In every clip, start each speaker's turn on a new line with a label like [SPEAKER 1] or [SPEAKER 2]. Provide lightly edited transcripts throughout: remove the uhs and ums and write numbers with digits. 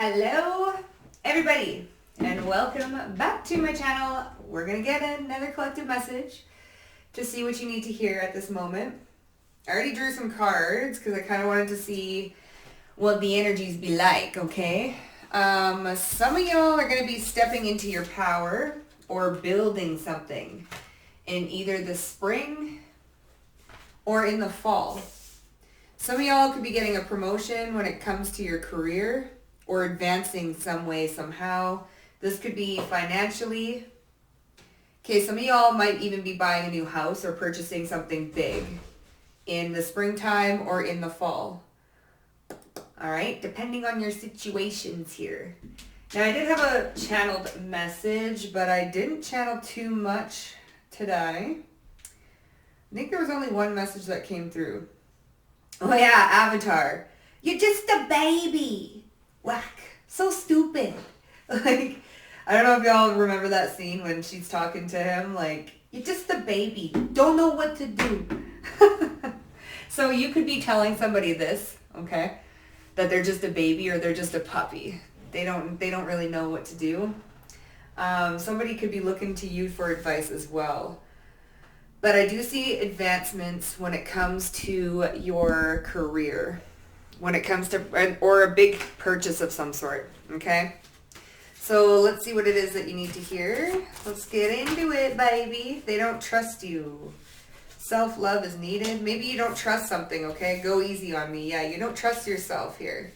[SPEAKER 1] Hello everybody and welcome back to my channel. We're gonna get another collective message to see what you need to hear at this moment. I already drew some cards because I kind of wanted to see what the energies be like, okay? Some of y'all are going to be stepping into your power or building something in either the spring or in the fall. Some of y'all could be getting a promotion when it comes to your career or advancing some way, somehow. This could be financially. Okay, some of y'all might even be buying a new house or purchasing something big in the springtime or in the fall. All right, depending on your situations here. Now, I did have a channeled message, but I didn't channel too much today. I think there was only one message that came through. Oh yeah, Avatar. You're just a baby. Whack. So stupid. Like, I don't know if y'all remember that scene when she's talking to him, like, you're just a baby. Don't know what to do. So you could be telling somebody this, okay, that they're just a baby or they're just a puppy. They don't really know what to do. Somebody could be looking to you for advice as well. But I do see advancements when it comes to your career, when it comes to, or a big purchase of some sort, okay? So let's see what it is that you need to hear. Let's get into it, baby. They don't trust you. Self-love is needed. Maybe you don't trust something, okay? Go easy on me. Yeah, you don't trust yourself here.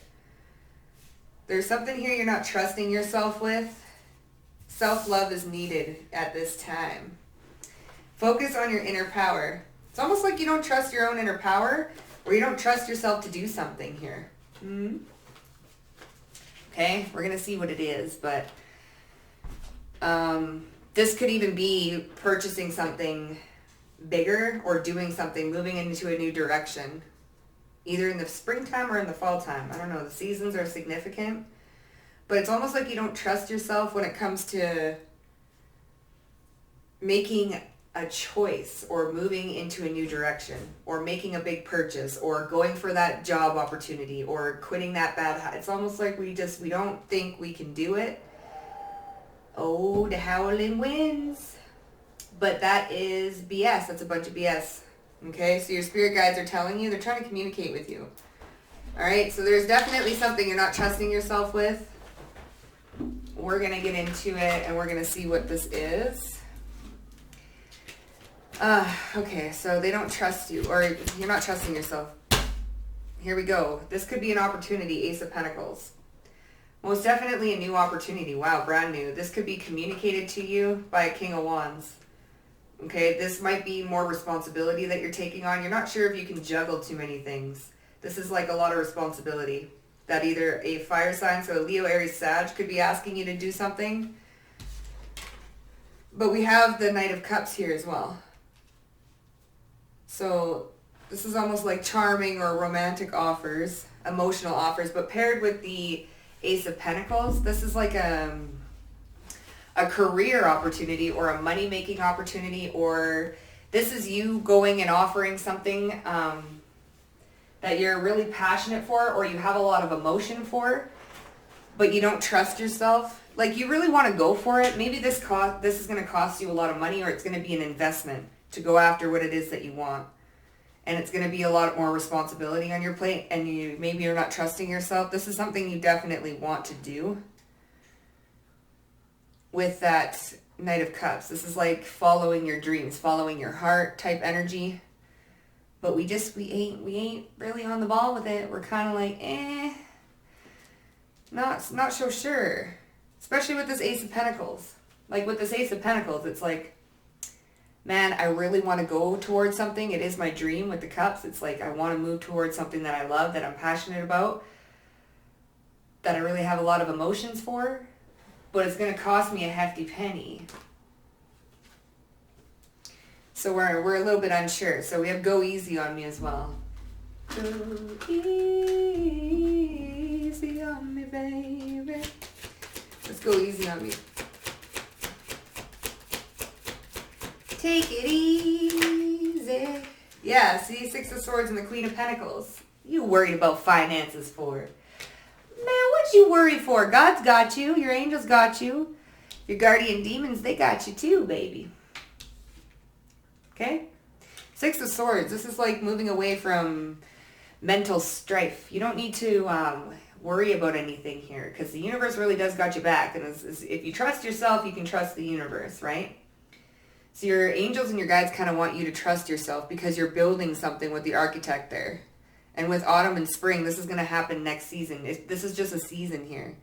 [SPEAKER 1] There's something here you're not trusting yourself with. Self-love is needed at this time. Focus on your inner power. It's almost like you don't trust your own inner power, or you don't trust yourself to do something here. Okay, we're going to see what it is, but this could even be purchasing something bigger or doing something, moving into a new direction, either in the springtime or in the fall time. I don't know, the seasons are significant, but it's almost like you don't trust yourself when it comes to making a choice or moving into a new direction or making a big purchase or going for that job opportunity or quitting that bad habit. It's almost like we don't think we can do it. Oh, the howling winds. But that is BS. That's a bunch of BS. Okay, so your spirit guides are telling you, they're trying to communicate with you. All right, so there's definitely something you're not trusting yourself with. We're going to get into it and we're going to see what this is. Okay, so they don't trust you, or you're not trusting yourself. Here we go. This could be an opportunity, Ace of Pentacles. Most definitely a new opportunity. Wow, brand new. This could be communicated to you by a King of Wands. Okay, this might be more responsibility that you're taking on. You're not sure if you can juggle too many things. This is like a lot of responsibility that either a fire sign, so Leo, Aries, Sag, could be asking you to do something. But we have the Knight of Cups here as well. So this is almost like charming or romantic offers, emotional offers, but paired with the Ace of Pentacles, this is like a career opportunity or a money-making opportunity, or this is you going and offering something that you're really passionate for or you have a lot of emotion for, but you don't trust yourself. Like, you really want to go for it. Maybe this is going to cost you a lot of money, or it's going to be an investment to go after what it is that you want. And it's going to be a lot more responsibility on your plate, and maybe you're not trusting yourself. This is something you definitely want to do with that Knight of Cups. This is like following your dreams, following your heart type energy. But we ain't really on the ball with it. We're kind of like, not so sure. Especially with this Ace of Pentacles. Like with this Ace of Pentacles, it's like, man, I really want to go towards something. It is my dream with the cups. It's like I want to move towards something that I love, that I'm passionate about, that I really have a lot of emotions for, but it's going to cost me a hefty penny. So we're a little bit unsure. So we have go easy on me as well. Go easy on me, baby. Let's go easy on me. Take it easy. Yeah, see, Six of Swords and the Queen of Pentacles. You worried about finances for? Man, what you worry for? God's got you. Your angels got you. Your guardian demons, they got you too, baby. Okay? Six of Swords. This is like moving away from mental strife. You don't need to worry about anything here because the universe really does got you back. And if you trust yourself, you can trust the universe, right? So your angels and your guides kind of want you to trust yourself because you're building something with the architect there. And with autumn and spring, this is going to happen next season. This is just a season here.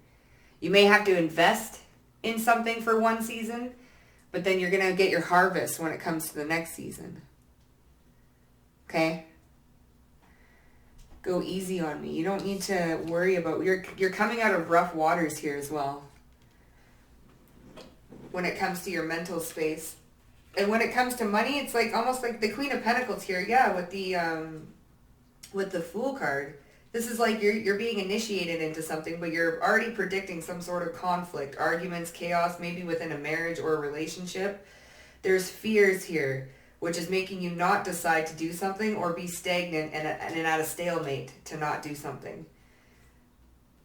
[SPEAKER 1] You may have to invest in something for one season, but then you're going to get your harvest when it comes to the next season. Okay? Go easy on me. You don't need to worry about... You're coming out of rough waters here as well. When it comes to your mental space. And when it comes to money, it's like almost like the Queen of Pentacles here. Yeah, with the Fool card. This is like you're being initiated into something, but you're already predicting some sort of conflict, arguments, chaos, maybe within a marriage or a relationship. There's fears here, which is making you not decide to do something or be stagnant and at a stalemate to not do something.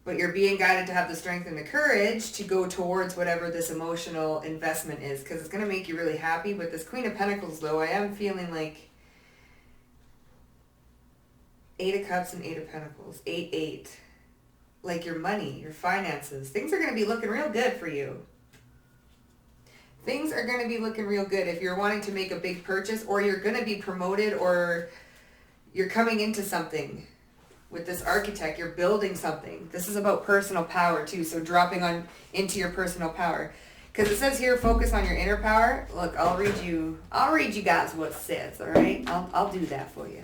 [SPEAKER 1] But you're being guided to have the strength and the courage to go towards whatever this emotional investment is, because it's going to make you really happy. But this Queen of Pentacles, though, I am feeling like 8 of Cups and 8 of Pentacles. 8-8. Like your money, your finances. Things are going to be looking real good for you. Things are going to be looking real good if you're wanting to make a big purchase, or you're going to be promoted, or you're coming into something. With this architect, you're building something. This is about personal power too, so dropping into your personal power. Because it says here, focus on your inner power. Look, I'll read you guys what it says, all right? I'll do that for you.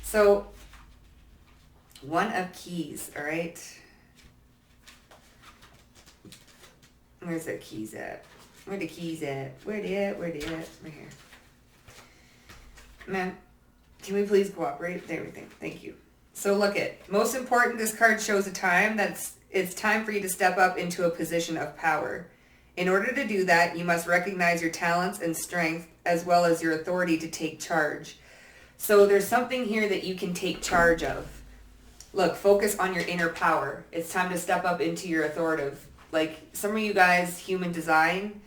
[SPEAKER 1] So, One of Keys, all right? Where's the keys at? Where the keys at? Where they at? Right here. Man, can we please cooperate? There we go. Thank you. So look at, most important, this card shows a time it's time for you to step up into a position of power. In order to do that, you must recognize your talents and strength as well as your authority to take charge. So there's something here that you can take charge of. Look, focus on your inner power. It's time to step up into your authoritative. Like some of you guys, human design,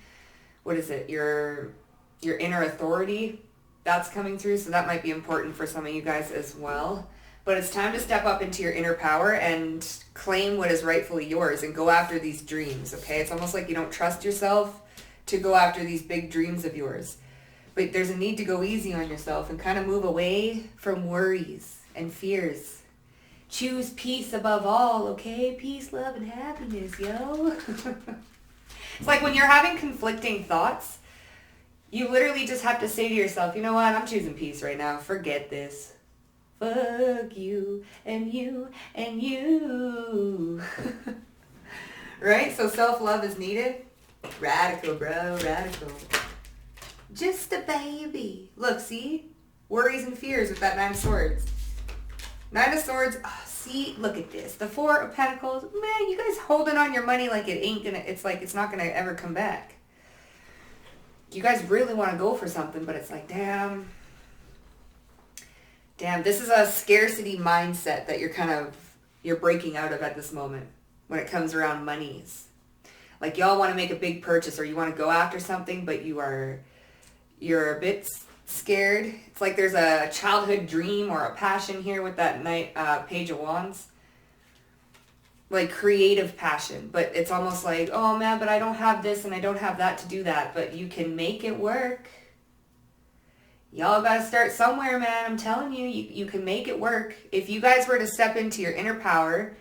[SPEAKER 1] what is it? Your inner authority, that's coming through. So that might be important for some of you guys as well. But it's time to step up into your inner power and claim what is rightfully yours and go after these dreams, okay? It's almost like you don't trust yourself to go after these big dreams of yours. But there's a need to go easy on yourself and kind of move away from worries and fears. Choose peace above all, okay? Peace, love, and happiness, yo. It's like when you're having conflicting thoughts, you literally just have to say to yourself, you know what? I'm choosing peace right now. Forget this. Fuck you and you and you. Right? So self-love is needed. Radical, bro. Radical. Just a baby. Look, see? Worries and fears with that 9 of Swords. 9 of Swords. Oh, see? Look at this. The 4 of Pentacles. Man, you guys holding on your money like it ain't gonna, it's like it's not gonna ever come back. You guys really want to go for something, but it's like, damn, this is a scarcity mindset that you're breaking out of at this moment when it comes around monies. Like y'all want to make a big purchase or you want to go after something, but you're a bit scared. It's like there's a childhood dream or a passion here with that Page of Wands. Like creative passion, but it's almost like, oh man, but I don't have this and I don't have that to do that, but you can make it work. Y'all gotta start somewhere, man. I'm telling you, you can make it work. If you guys were to step into your inner power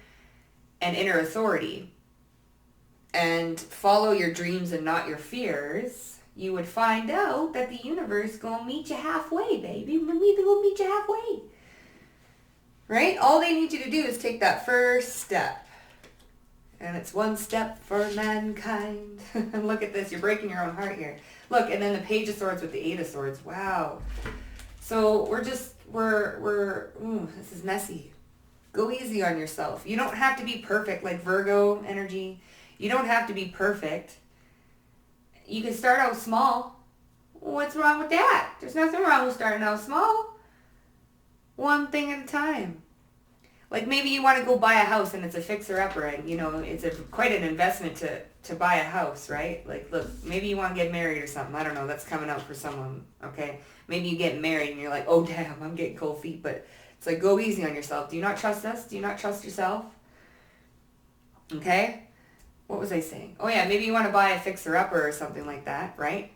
[SPEAKER 1] and inner authority and follow your dreams and not your fears, you would find out that the universe gonna meet you halfway, baby. We need to go meet you halfway. Right? All they need you to do is take that first step. And it's one step for mankind. Look at this. You're breaking your own heart here. Look, and then the Page of Swords with the 8 of Swords. Wow. So this is messy. Go easy on yourself. You don't have to be perfect like Virgo energy. You don't have to be perfect. You can start out small. What's wrong with that? There's nothing wrong with starting out small. One thing at a time. Like maybe you want to go buy a house and it's a fixer-upper and, it's quite an investment to buy a house, right? Like, look, maybe you want to get married or something. I don't know. That's coming up for someone, okay? Maybe you get married and you're like, oh, damn, I'm getting cold feet. But it's like, go easy on yourself. Do you not trust us? Do you not trust yourself? Okay? What was I saying? Oh, yeah, maybe you want to buy a fixer-upper or something like that, right?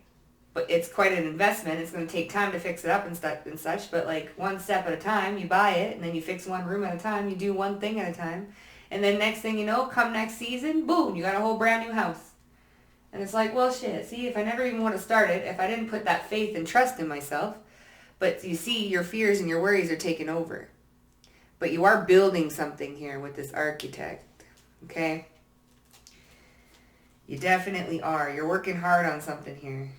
[SPEAKER 1] But it's quite an investment. It's going to take time to fix it up and such. But like one step at a time, you buy it and then you fix one room at a time. You do one thing at a time. And then next thing you know, come next season, boom, you got a whole brand new house. And it's like, well, shit, see, if I never even would have started, if I didn't put that faith and trust in myself, but you see, your fears and your worries are taking over. But you are building something here with this architect, okay? You definitely are. You're working hard on something here.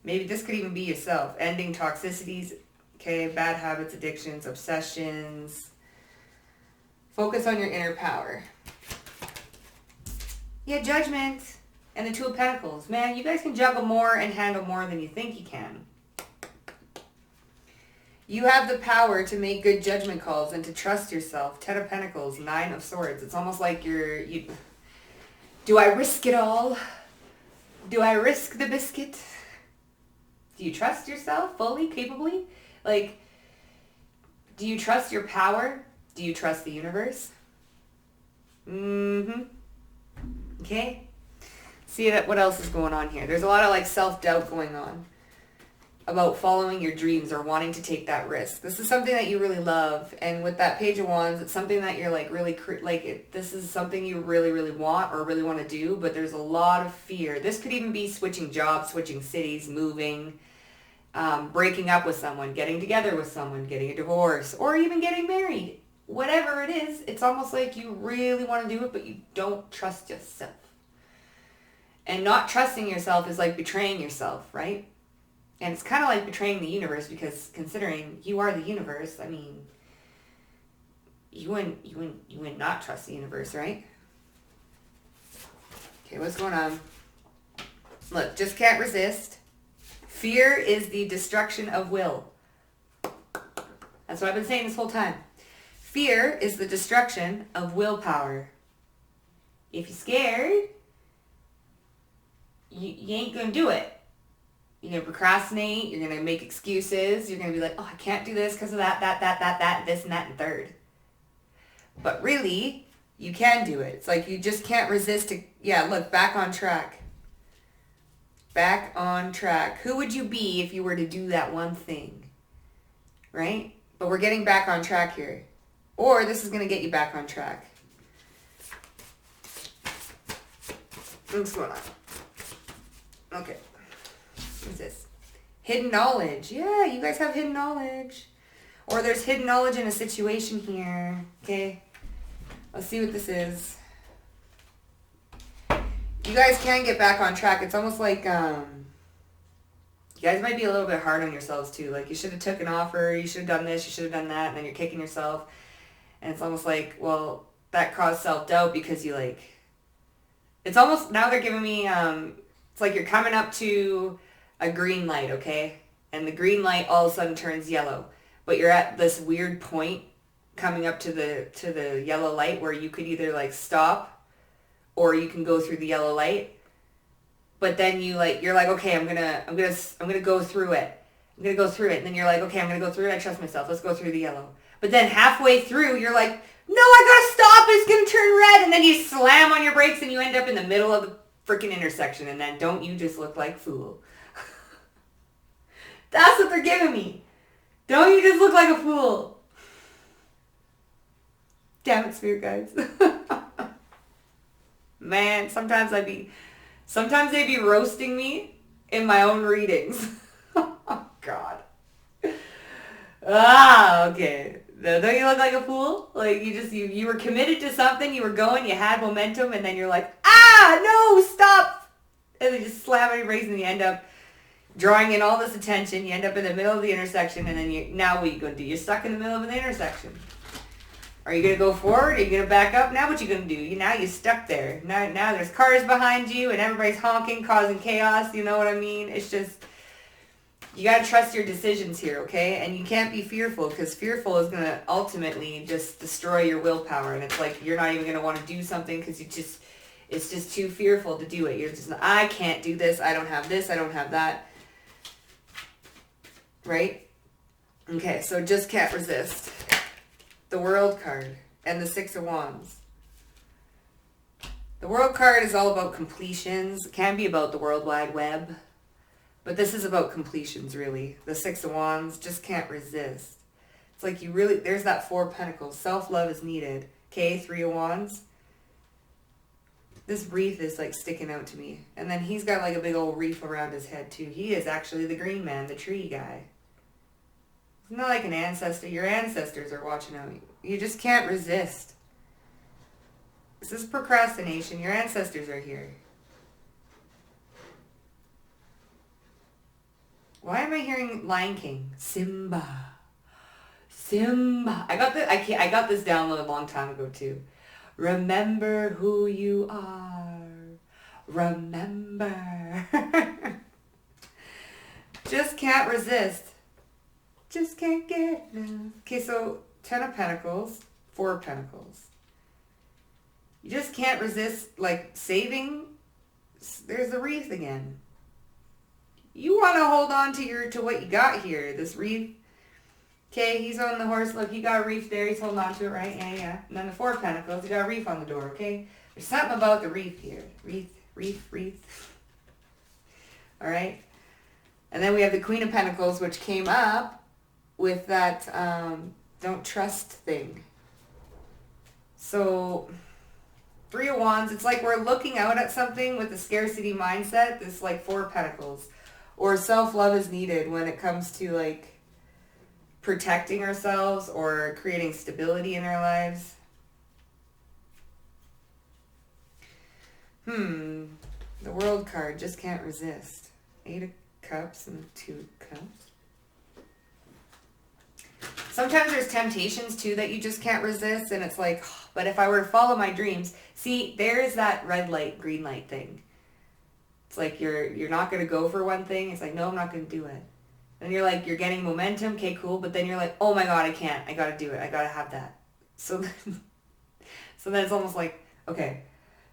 [SPEAKER 1] Maybe this could even be yourself. Ending toxicities, okay, bad habits, addictions, obsessions. Focus on your inner power. Yeah, judgment. And the Two of Pentacles. Man, you guys can juggle more and handle more than you think you can. You have the power to make good judgment calls and to trust yourself. Ten of Pentacles, Nine of Swords. It's almost like do I risk it all? Do I risk the biscuit? Do you trust yourself fully, capably? Like, do you trust your power? Do you trust the universe? Okay. See what else is going on here. There's a lot of like self-doubt going on about following your dreams or wanting to take that risk. This is something that you really love. And with that Page of Wands, it's something that you're like really, this is something you really, really want or really want to do. But there's a lot of fear. This could even be switching jobs, switching cities, moving. Breaking up with someone, getting together with someone, getting a divorce, or even getting married. Whatever it is, it's almost like you really want to do it, but you don't trust yourself. And not trusting yourself is like betraying yourself, right? And it's kind of like betraying the universe, because considering you are the universe, I mean, you wouldn't not trust the universe, right? Okay, what's going on? Look, just can't resist. Fear is the destruction of will. That's what I've been saying this whole time. Fear is the destruction of willpower. If you're scared, you ain't going to do it. You're going to procrastinate. You're going to make excuses. You're going to be like, oh, I can't do this because of that, this and that and third. But really, you can do it. It's like you just can't resist it. Yeah, look, back on track. Back on track. Who would you be if you were to do that one thing? Right? But we're getting back on track here. Or this is going to get you back on track. What's going on? Okay. What's this? Hidden knowledge. Yeah, you guys have hidden knowledge. Or there's hidden knowledge in a situation here. Okay. Let's see what this is. You guys can get back on track. It's almost like you guys might be a little bit hard on yourselves too. Like you should have took an offer, you should have done this, you should have done that, and then you're kicking yourself. And it's almost like, well, that caused self-doubt because you like, it's almost, now they're giving me, it's like you're coming up to a green light, okay? And the green light all of a sudden turns yellow. But you're at this weird point coming up to the yellow light where you could either like stop or you can go through the yellow light. But then you're like, okay, I'm gonna go through it. I'm gonna go through it. And then you're like, okay, I'm gonna go through it. I trust myself. Let's go through the yellow. But then halfway through, you're like, no, I gotta stop. It's gonna turn red. And then you slam on your brakes and you end up in the middle of the freaking intersection. And then don't you just look like a fool? That's what they're giving me. Don't you just look like a fool? Damn it, spirit guides. Man, sometimes they'd be roasting me in my own readings. Oh, God. Okay. Don't you look like a fool? Like you were committed to something, you were going, you had momentum, and then you're like, no, stop. And then just slam on your brakes and you end up drawing in all this attention. You end up in the middle of the intersection, and then now what are you going to do? You're stuck in the middle of an intersection. Are you going to go forward? Are you going to back up? Now what you going to do? Now you're stuck there. Now there's cars behind you and everybody's honking, causing chaos. You know what I mean? It's just, You got to trust your decisions here, okay? And you can't be fearful, because fearful is going to ultimately just destroy your willpower. And it's like you're not even going to want to do something because it's just too fearful to do it. You're just, I can't do this. I don't have this. I don't have that. Right? Okay, so just can't resist. The World card and the Six of Wands. The World card is all about completions. It can be about the World Wide Web. But this is about completions, really. The Six of Wands, just can't resist. It's like you really, there's that Four of Pentacles. Self-love is needed. Okay, Three of Wands. This wreath is like sticking out to me. And then he's got like a big old wreath around his head too. He is actually the green man, the tree guy. It's not like an ancestor. Your ancestors are watching out. You just can't resist. This is procrastination. Your ancestors are here. Why am I hearing Lion King? Simba. Simba. I got this download a long time ago too. Remember who you are. Remember. Just can't resist. Just can't get enough. Okay, so 10 of Pentacles, 4 of Pentacles. You just can't resist, like, saving. There's the wreath again. You want to hold on to what you got here. This wreath. Okay, he's on the horse. Look, you got a wreath there. He's holding on to it, right? Yeah, yeah. And then the 4 of Pentacles, you got a wreath on the door, okay? There's something about the wreath here. Wreath. All right? And then we have the Queen of Pentacles, which came up with that don't trust thing. So 3 of Wands, it's like we're looking out at something with a scarcity mindset. This like 4 of Pentacles. Or self-love is needed when it comes to like protecting ourselves or creating stability in our lives. The World card, just can't resist. 8 of Cups and 2 of Cups. Sometimes there's temptations too that you just can't resist, and it's like, oh, but if I were to follow my dreams, see, there's that red light, green light thing. It's like you're not going to go for one thing. It's like, no, I'm not going to do it. And you're like, you're getting momentum. Okay, cool. But then you're like, oh my God, I can't. I got to do it. I got to have that. So then it's almost like, okay,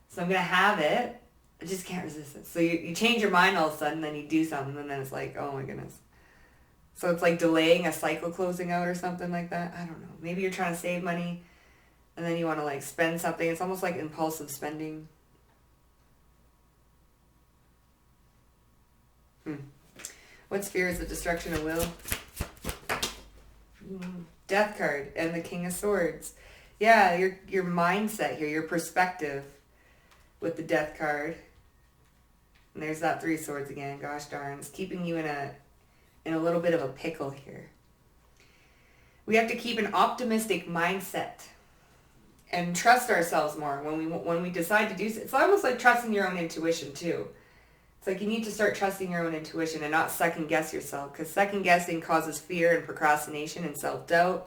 [SPEAKER 1] so I'm going to have it. I just can't resist it. So you change your mind all of a sudden, then you do something, and then it's like, oh my goodness. So it's like delaying a cycle closing out or something like that. I don't know. Maybe you're trying to save money, and then you want to like spend something. It's almost like impulsive spending. What fear is the destruction of will? Death card and the King of Swords. Yeah, your mindset here, your perspective with the Death card. And there's that 3 of Swords again. Gosh darn, it's keeping you in a little bit of a pickle here. We have to keep an optimistic mindset and trust ourselves more when we decide to do so. It's almost like trusting your own intuition too. It's like you need to start trusting your own intuition and not second guess yourself, because second guessing causes fear and procrastination and self-doubt.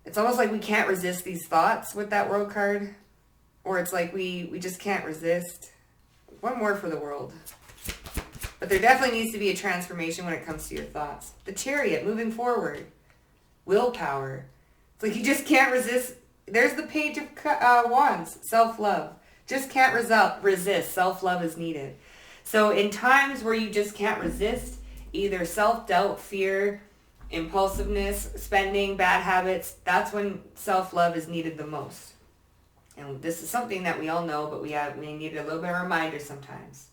[SPEAKER 1] It's almost like we can't resist these thoughts with that World card, or it's like we just can't resist. One more for the World. But there definitely needs to be a transformation when it comes to your thoughts. The Chariot, moving forward. Willpower. It's like you just can't resist. There's the Page of Wands, self-love. Just can't resist. Self-love is needed. So in times where you just can't resist, either self-doubt, fear, impulsiveness, spending, bad habits, that's when self-love is needed the most. And this is something that we all know, but we need a little bit of a reminder sometimes.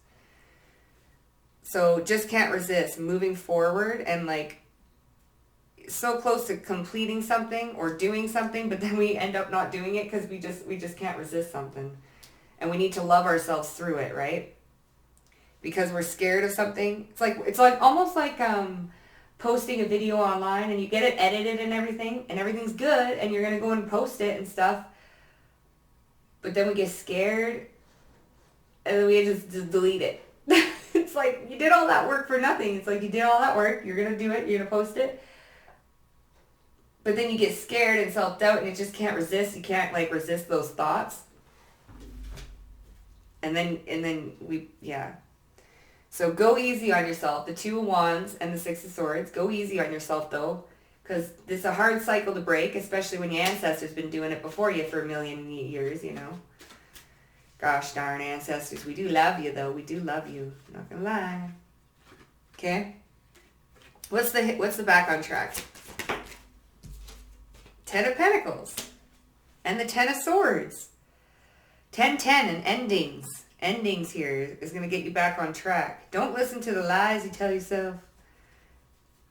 [SPEAKER 1] So just can't resist, moving forward and like so close to completing something or doing something, but then we end up not doing it because we just can't resist something. And we need to love ourselves through it, right? Because we're scared of something. It's like almost like posting a video online and you get it edited and everything's good and you're going to go and post it and stuff. But then we get scared and then we just delete it. It's like you did all that work for nothing. It's like you did all that work. You're going to do it. You're going to post it. But then you get scared and self-doubt and you just can't resist. You can't like resist those thoughts. And then So go easy on yourself. The Two of Wands and the Six of Swords. Go easy on yourself, though, because it's a hard cycle to break, especially when your ancestors been doing it before you for a million years, you know. Gosh darn ancestors. We do love you, though. We do love you. Not gonna lie. Okay? What's the back on track? Ten of Pentacles. And the Ten of Swords. 10-10 and endings. Endings here is going to get you back on track. Don't listen to the lies you tell yourself.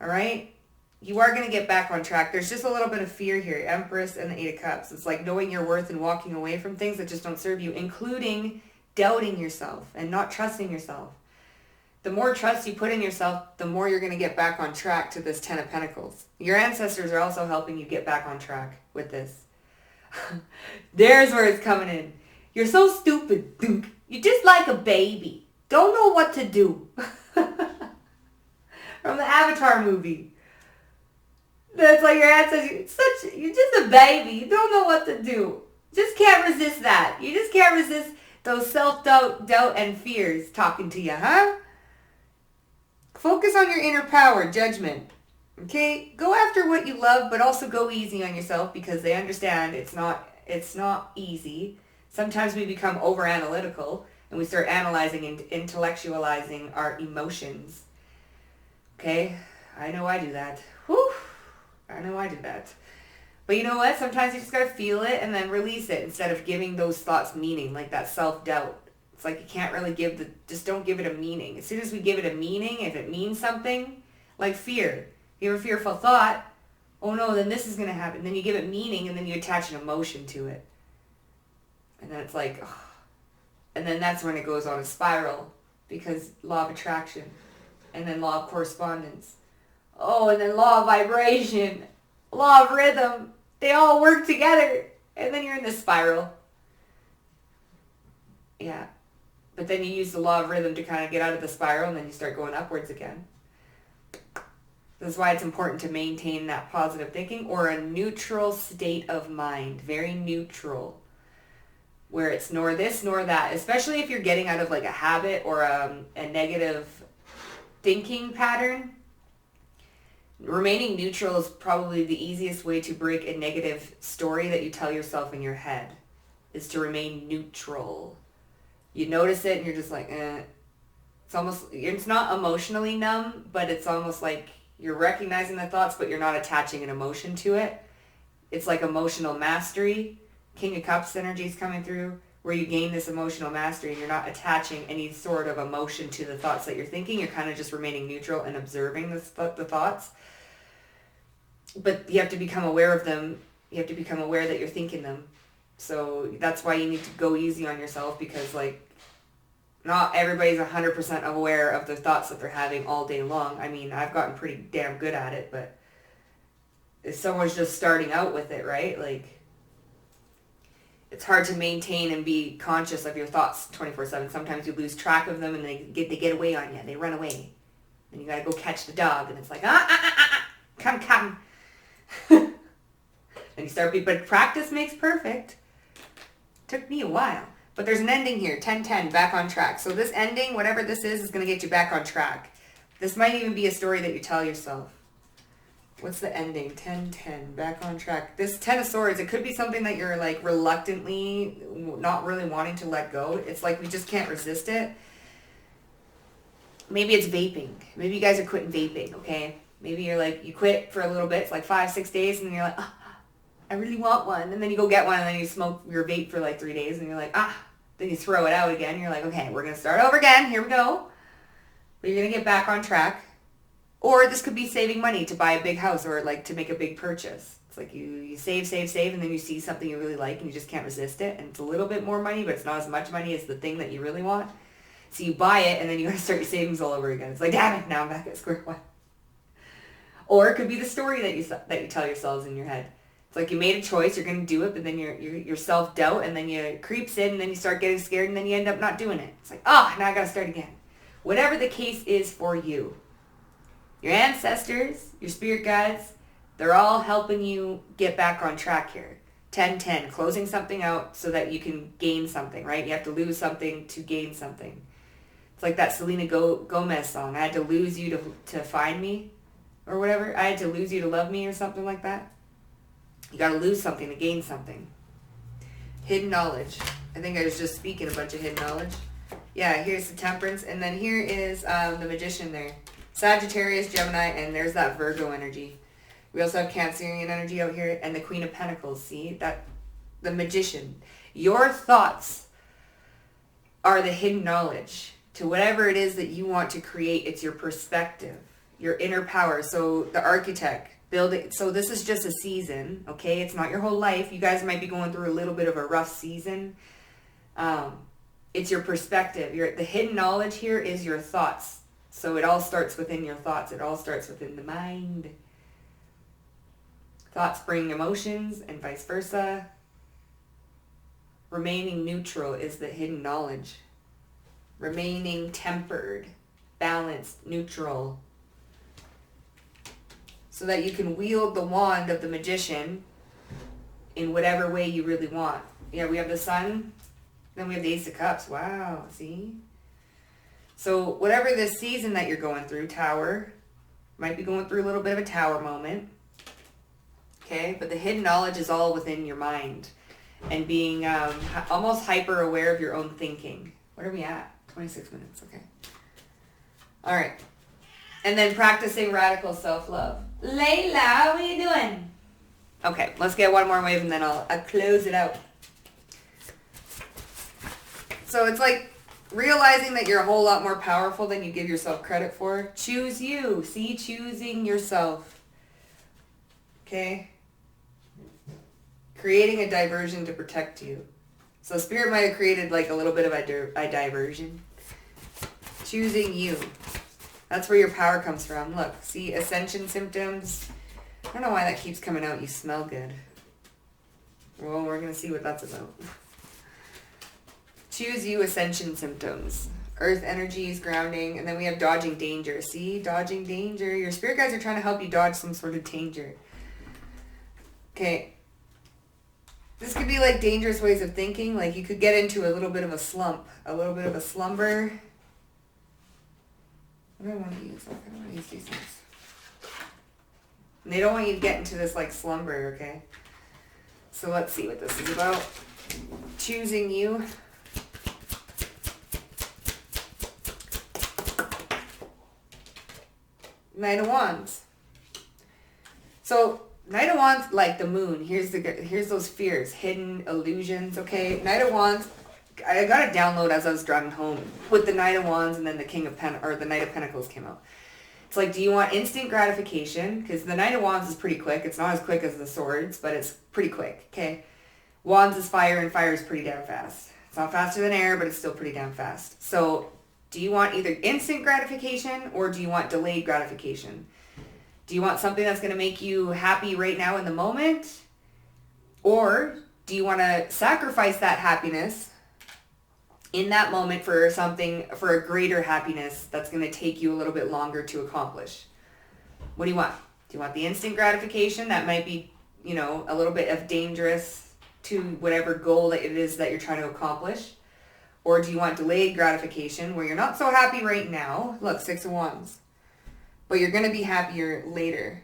[SPEAKER 1] All right? You are going to get back on track. There's just a little bit of fear here. Empress and the Eight of Cups. It's like knowing your worth and walking away from things that just don't serve you, including doubting yourself and not trusting yourself. The more trust you put in yourself, the more you're going to get back on track to this Ten of Pentacles. Your ancestors are also helping you get back on track with this. There's where it's coming in. You're so stupid. You're just like a baby. Don't know what to do. From the Avatar movie. That's like your ancestors. You're just a baby. You don't know what to do. Just can't resist that. You just can't resist those self-doubt and fears talking to you, huh? Focus on your inner power, judgment. Okay? Go after what you love, but also go easy on yourself because they understand it's not easy. Sometimes we become over-analytical and we start analyzing and intellectualizing our emotions. Okay? I know I do that. Whew. I know I do that. But you know what? Sometimes you just gotta feel it and then release it instead of giving those thoughts meaning, like that self-doubt. It's like you can't really just don't give it a meaning. As soon as we give it a meaning, if it means something, like fear. You have a fearful thought, oh no, then this is gonna happen. Then you give it meaning and then you attach an emotion to it. And then it's like, oh. And then that's when it goes on a spiral because law of attraction and then law of correspondence. Oh, and then law of vibration, law of rhythm. They all work together. And then you're in this spiral. Yeah. But then you use the law of rhythm to kind of get out of the spiral and then you start going upwards again. That's why it's important to maintain that positive thinking or a neutral state of mind. Very neutral. Where it's nor this nor that. Especially if you're getting out of like a habit or a negative thinking pattern. Remaining neutral is probably the easiest way to break a negative story that you tell yourself in your head. Is to remain neutral. You notice it and you're just like, eh. It's not emotionally numb, but it's almost like you're recognizing the thoughts, but you're not attaching an emotion to it. It's like emotional mastery. King of Cups energy is coming through, where you gain this emotional mastery and you're not attaching any sort of emotion to the thoughts that you're thinking. You're kind of just remaining neutral and observing the thoughts. But you have to become aware of them. You have to become aware that you're thinking them. So that's why you need to go easy on yourself because like not everybody's 100% aware of the thoughts that they're having all day long. I mean, I've gotten pretty damn good at it, but if someone's just starting out with it, right? Like, it's hard to maintain and be conscious of your thoughts 24/7. Sometimes you lose track of them and they get away on you. They run away. And you gotta go catch the dog and it's like, come. And you start, but practice makes perfect. Took me a while. But there's an ending here, 10-10, back on track. So this ending, whatever this is going to get you back on track. This might even be a story that you tell yourself. What's the ending? 10-10, back on track. This 10 of Swords, it could be something that you're like reluctantly not really wanting to let go. It's like we just can't resist it. Maybe it's vaping. Maybe you guys are quitting vaping, okay? Maybe you're like, you quit for a little bit, it's like 5-6 days, and then you're like, I really want one. And then you go get one and then you smoke your vape for like 3 days and you're like, then you throw it out again. You're like, okay, we're going to start over again. Here we go. But you're going to get back on track. Or this could be saving money to buy a big house or like to make a big purchase. It's like you save, and then you see something you really like and you just can't resist it. And it's a little bit more money, but it's not as much money as the thing that you really want. So you buy it and then you got to start your savings all over again. It's like, damn it, now I'm back at square one. Or it could be the story that you tell yourselves in your head. It's like you made a choice, you're going to do it, but then your self-doubt, and then you creeps in, and then you start getting scared, and then you end up not doing it. It's like, now I got to start again. Whatever the case is for you. Your ancestors, your spirit guides, they're all helping you get back on track here. 10-10, closing something out so that you can gain something, right? You have to lose something to gain something. It's like that Selena Gomez song. I had to lose you to find me, or whatever. I had to lose you to love me, or something like that. You got to lose something to gain something. Hidden knowledge. I think I was just speaking a bunch of hidden knowledge. Yeah, here's the Temperance, and then here is the Magician there. Sagittarius, Gemini, and there's that Virgo energy. We also have Cancerian energy out here, and the Queen of Pentacles. See that, the Magician. Your thoughts are the hidden knowledge to whatever it is that you want to create. It's your perspective, your inner power. So the Architect, building. So this is just a season, okay? It's not your whole life. You guys might be going through a little bit of a rough season. It's your perspective. The hidden knowledge here is your thoughts. So it all starts within your thoughts. It all starts within the mind. Thoughts bring emotions and vice versa. Remaining neutral is the hidden knowledge. Remaining tempered, balanced, neutral. So that you can wield the wand of the Magician in whatever way you really want. Yeah, we have the Sun. Then we have the Ace of Cups. Wow, see? So whatever this season that you're going through, Tower, might be going through a little bit of a Tower moment. Okay, but the hidden knowledge is all within your mind. And being almost hyper aware of your own thinking. What are we at? 26 minutes, okay. All right. And then practicing radical self-love. Layla, what are you doing? Okay, let's get one more wave and then I'll close it out. So it's like realizing that you're a whole lot more powerful than you give yourself credit for. Choose you. See, choosing yourself. Okay? Creating a diversion to protect you. So Spirit might have created like a little bit of a diversion. Choosing you. That's where your power comes from. Look, see, ascension symptoms. I don't know why that keeps coming out. You smell good. Well, we're going to see what that's about. Choose you, ascension symptoms. Earth energies, grounding, and then we have dodging danger. See, dodging danger. Your spirit guides are trying to help you dodge some sort of danger. Okay. This could be like dangerous ways of thinking. Like you could get into a little bit of a slump, a little bit of a slumber. What do I want to use? I don't want to use these things. And they don't want you to get into this like slumber, okay? So let's see what this is about. Choosing you. Knight of Wands. So Knight of Wands, like the moon. Here's those fears, hidden illusions. Okay, Knight of Wands. I got a download as I was driving home with the Knight of Wands, and then the the Knight of Pentacles came out. It's like, do you want instant gratification? Because the Knight of Wands is pretty quick. It's not as quick as the Swords, but it's pretty quick. Okay, Wands is fire, and fire is pretty damn fast. It's not faster than air, but it's still pretty damn fast. So, do you want either instant gratification or do you want delayed gratification? Do you want something that's going to make you happy right now in the moment? Or do you want to sacrifice that happiness in that moment for a greater happiness that's going to take you a little bit longer to accomplish? What do you want? Do you want the instant gratification that might be, a little bit of dangerous to whatever goal that it is that you're trying to accomplish? Or do you want delayed gratification where you're not so happy right now? Look, 6 of Wands. But you're going to be happier later.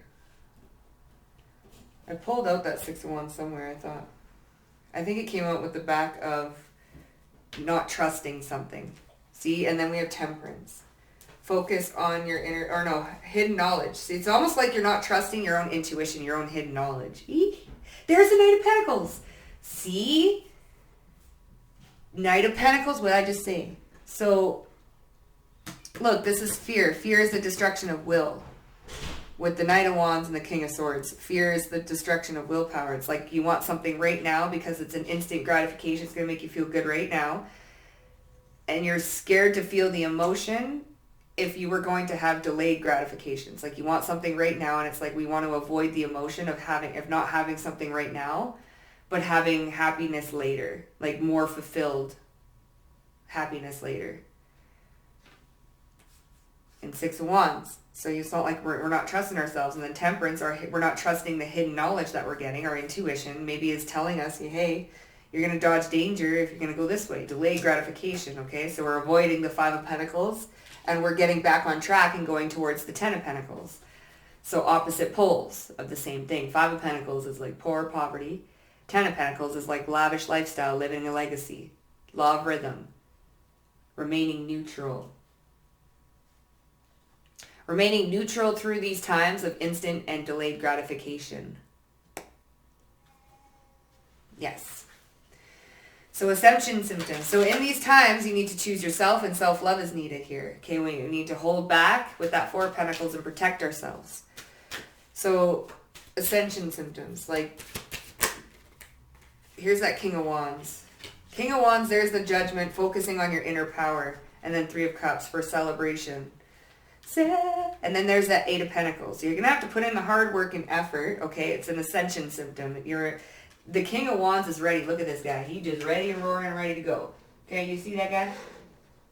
[SPEAKER 1] I pulled out that 6 of Wands somewhere, I thought. I think it came out with the back of not trusting something. See? And then we have Temperance. Focus on your hidden knowledge. See, it's almost like you're not trusting your own intuition, your own hidden knowledge. Eek. There's the Knight of Pentacles. See? Knight of Pentacles, what did I just say? So, look, this is fear. Fear is the destruction of will. With the Knight of Wands and the King of Swords, fear is the destruction of willpower. It's like you want something right now because it's an instant gratification. It's going to make you feel good right now. And you're scared to feel the emotion if you were going to have delayed gratifications. Like you want something right now, and it's like we want to avoid the emotion of not having something right now, but having happiness later, like more fulfilled happiness later. And 6 of Wands. So it's not like we're not trusting ourselves. And then Temperance, we're not trusting the hidden knowledge that we're getting. Our intuition maybe is telling us, hey, You're going to dodge danger if you're going to go this way. Delayed gratification, okay? So we're avoiding the 5 of Pentacles, and we're getting back on track and going towards the 10 of Pentacles. So opposite poles of the same thing. 5 of Pentacles is like poor poverty. 10 of Pentacles is like lavish lifestyle, living a legacy. Law of rhythm. Remaining neutral. Remaining neutral through these times of instant and delayed gratification. Yes. So assumption symptoms. So in these times, you need to choose yourself, and self-love is needed here. Okay, we need to hold back with that 4 of Pentacles and protect ourselves. So ascension symptoms, like here's that King of Wands. King of Wands, there's the judgment, focusing on your inner power. And then 3 of Cups for celebration. And then there's that 8 of Pentacles. So you're going to have to put in the hard work and effort. Okay, it's an ascension symptom. The King of Wands is ready. Look at this guy. He's just ready and roaring and ready to go. Okay, you see that guy?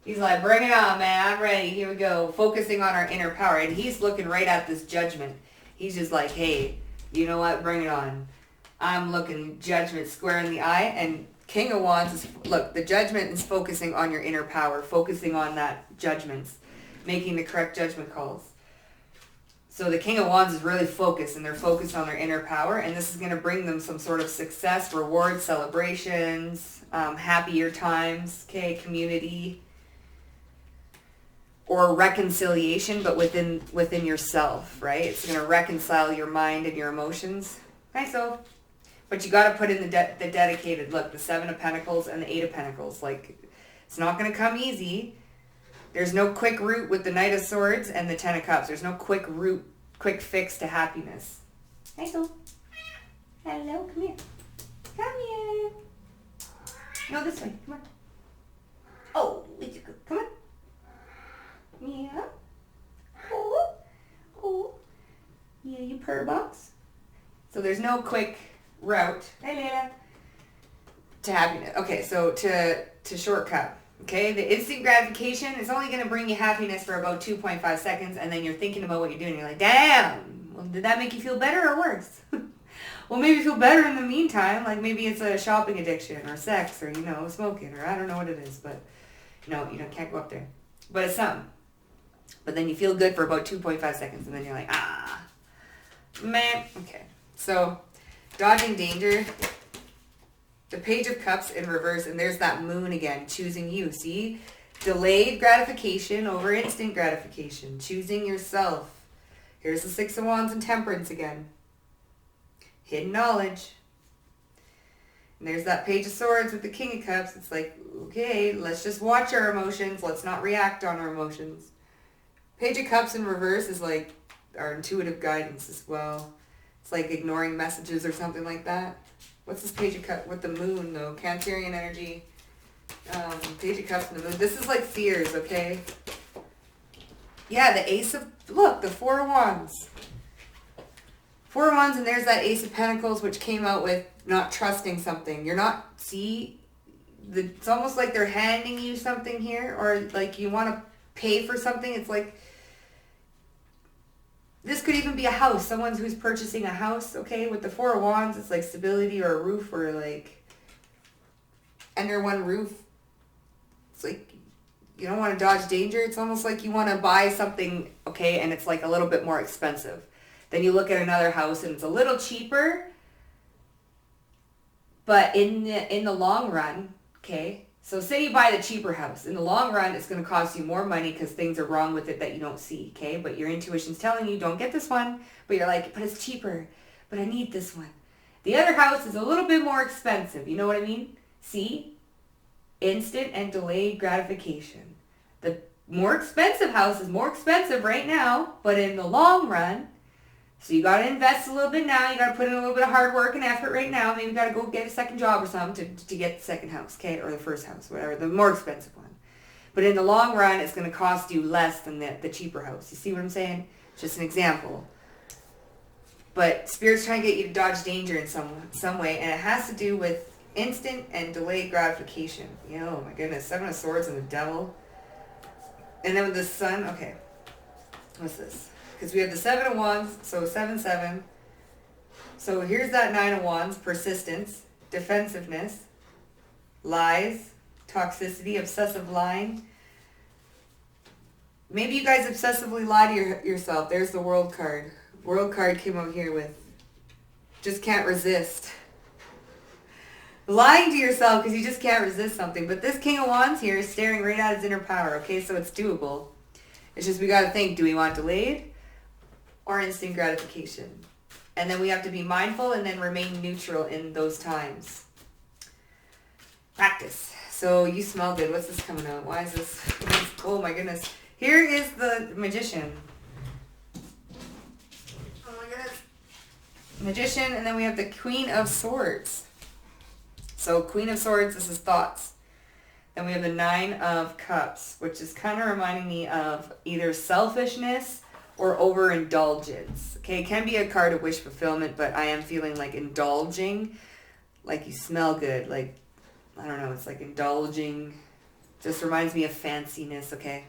[SPEAKER 1] He's like, bring it on, man. I'm ready. Here we go. Focusing on our inner power. And he's looking right at this judgment. He's just like, hey, you know what? Bring it on. I'm looking judgment square in the eye. And King of Wands is, look, the judgment is focusing on your inner power. Focusing on that judgments. Making the correct judgment calls. So the King of Wands is really focused, and they're focused on their inner power, and this is going to bring them some sort of success, rewards, celebrations, happier times, okay, community, or reconciliation, but within yourself, right? It's going to reconcile your mind and your emotions. Hi, so. But you got to put in the dedicated, look, the 7 of Pentacles and the 8 of Pentacles. Like, it's not going to come easy. There's no quick route with the Knight of Swords and the 10 of Cups. There's no quick route, quick fix to happiness. Hi, so. Hello, come here. Come here. No, this way. Come on. Oh, come on. Yeah. Oh. Oh. Yeah, you purr box. So there's no quick route. Hi, Layla. To happiness. Okay, so to shortcut. Okay, the instant gratification is only going to bring you happiness for about 2.5 seconds, and then you're thinking about what you're doing. You're like, damn, well, did that make you feel better or worse? Well, maybe feel better in the meantime. Like maybe it's a shopping addiction or sex or, smoking or I don't know what it is, but can't go up there. But it's something. But then you feel good for about 2.5 seconds, and then you're like, man. Okay, so dodging danger. The Page of Cups in reverse, and there's that moon again, choosing you. See? Delayed gratification over instant gratification. Choosing yourself. Here's the 6 of Wands and Temperance again. Hidden knowledge. And there's that Page of Swords with the King of Cups. It's like, okay, let's just watch our emotions. Let's not react on our emotions. Page of Cups in reverse is like our intuitive guidance as well. It's like ignoring messages or something like that. What's this Page of Cups with the moon, though? Cancerian energy. Page of Cups and the moon. This is like fears, okay? Yeah, the Ace of... Look, the 4 of Wands. 4 of Wands, and there's that Ace of Pentacles, which came out with not trusting something. You're not... See? It's almost like they're handing you something here, or like you want to pay for something. It's like... This could even be a house. Someone who's purchasing a house, okay? With the 4 of Wands, it's like stability or a roof or like under one roof. It's like you don't want to dodge danger. It's almost like you want to buy something, okay, and it's like a little bit more expensive. Then you look at another house and it's a little cheaper, but in the long run, okay? So say you buy the cheaper house. In the long run, it's going to cost you more money because things are wrong with it that you don't see, okay? But your intuition's telling you, don't get this one. But you're like, but it's cheaper. But I need this one. The other house is a little bit more expensive. You know what I mean? See? Instant and delayed gratification. The more expensive house is more expensive right now, but in the long run, so you got to invest a little bit now. You got to put in a little bit of hard work and effort right now. Maybe you got to go get a second job or something to get the second house, okay? Or the first house, whatever, the more expensive one. But in the long run, it's going to cost you less than the cheaper house. You see what I'm saying? It's just an example. But Spirit's trying to get you to dodge danger in some way, and it has to do with instant and delayed gratification. Oh my goodness, 7 of Swords and the Devil. And then with the Sun, okay. What's this? Because we have the 7 of Wands, so 7, 7. So here's that 9 of Wands, persistence, defensiveness. lies, toxicity, obsessive lying. Maybe you guys obsessively lie to yourself. There's the world card. World card came out here with just can't resist. Lying to yourself because you just can't resist something. But this King of Wands here is staring right at his inner power, okay? So it's doable. It's just we got to think, do we want delayed or instant gratification? And then we have to be mindful and then remain neutral in those times. Practice. So you smell good. What's this coming out? Why is this? Oh my goodness. Here is the Magician. Oh my goodness. Magician, and then we have the Queen of Swords. So Queen of Swords, this is thoughts. Then we have the Nine of Cups, which is kind of reminding me of either selfishness or overindulgence. Okay, it can be a card of wish fulfillment, but I am feeling like indulging, like you smell good, like, I don't know, it's like indulging. Just reminds me of fanciness, okay?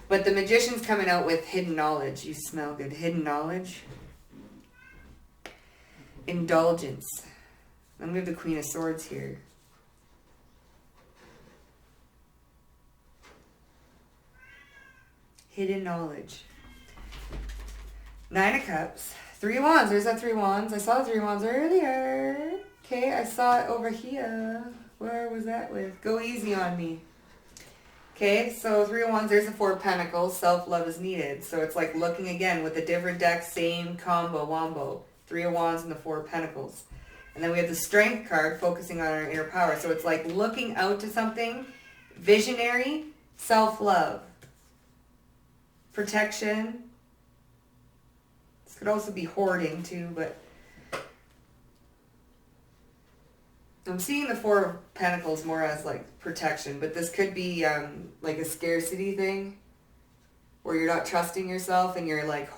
[SPEAKER 1] But the Magician's coming out with hidden knowledge. You smell good. Hidden knowledge. Indulgence. Then we have the Queen of Swords here. Hidden knowledge. Nine of Cups. Three of Wands. There's that Three of Wands. I saw the Three of Wands earlier. Okay, I saw it over here. Where was that with? Go easy on me. Okay, so Three of Wands, there's the Four of Pentacles. Self-love is needed. So it's like looking again with a different deck, same combo, wombo. Three of Wands and the Four of Pentacles. And then we have the Strength card, focusing on our inner power. So it's like looking out to something, visionary, self-love, protection. This could also be hoarding too, but I'm seeing the Four of Pentacles more as like protection, but this could be like a scarcity thing where you're not trusting yourself and you're like,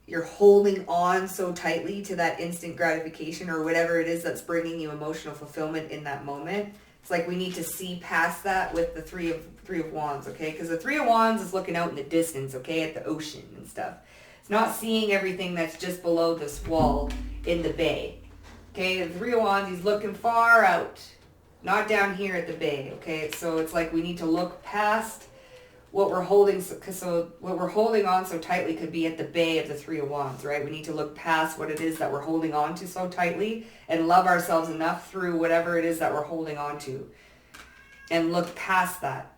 [SPEAKER 1] you're holding on so tightly to that instant gratification or whatever it is that's bringing you emotional fulfillment in that moment. It's like we need to see past that with the Three of Wands, okay? Because the Three of Wands is looking out in the distance, okay, at the ocean and stuff. It's not seeing everything that's just below this wall in the bay. Okay, the Three of Wands, he's looking far out, not down here at the bay, okay? So it's like we need to look past what we're holding, so what we're holding on so tightly could be at the bay of the Three of Wands, right? We need to look past what it is that we're holding on to so tightly and love ourselves enough through whatever it is that we're holding on to. And look past that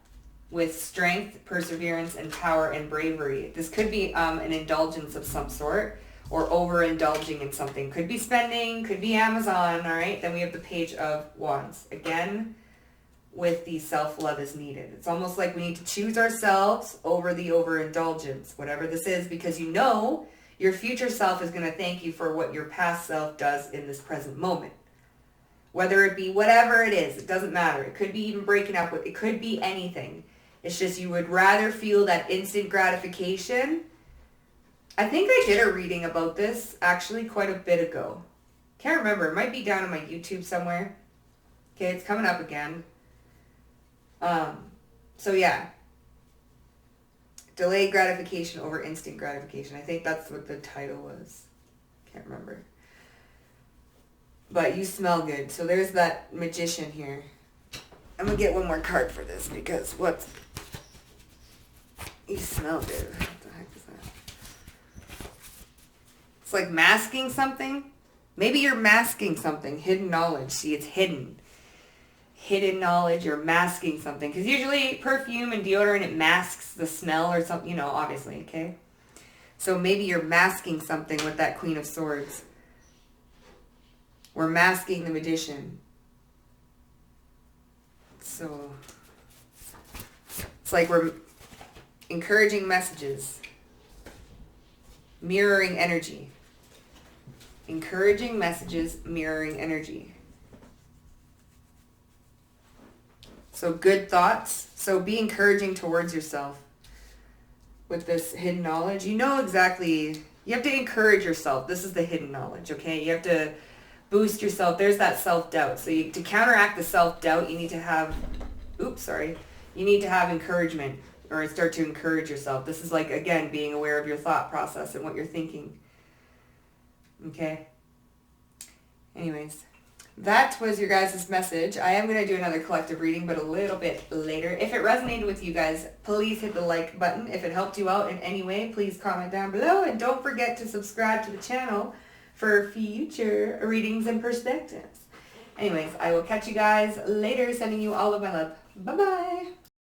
[SPEAKER 1] with strength, perseverance, and power and bravery. This could be an indulgence of some sort, or overindulging in something. Could be spending, could be Amazon, all right? Then we have the Page of Wands. Again, with the self-love is needed. It's almost like we need to choose ourselves over the overindulgence, whatever this is, because you know your future self is going to thank you for what your past self does in this present moment. Whether it be whatever it is, it doesn't matter. It could be even breaking up with, it could be anything. It's just you would rather feel that instant gratification. I think I did a reading about this actually quite a bit ago. Can't remember. It might be down on my YouTube somewhere. Okay, it's coming up again. So yeah. Delayed gratification over instant gratification. I think that's what the title was. Can't remember. But you smell good. So there's that Magician here. I'm going to get one more card for this because what? You smell good. What the heck is that? It's like masking something. Maybe you're masking something. Hidden knowledge. See, it's hidden. Hidden knowledge or masking something. Because usually perfume and deodorant, it masks the smell or something, you know, obviously, okay? So maybe you're masking something with that Queen of Swords. We're masking the Magician. So it's like we're encouraging messages. Mirroring energy. Encouraging messages, mirroring energy. So good thoughts. So be encouraging towards yourself with this hidden knowledge. You know exactly, you have to encourage yourself. This is the hidden knowledge, okay? You have to boost yourself. There's that self-doubt. So to counteract the self-doubt, you need to have, you need to have encouragement or start to encourage yourself. This is like, again, being aware of your thought process and what you're thinking. Okay? Anyways, that was your guys' message. I am going to do another collective reading, but a little bit later. If it resonated with you guys, please hit the like button. If it helped you out in any way, please comment down below. And don't forget to subscribe to the channel for future readings and perspectives. Anyways, I will catch you guys later. Sending you all of my love. Bye-bye.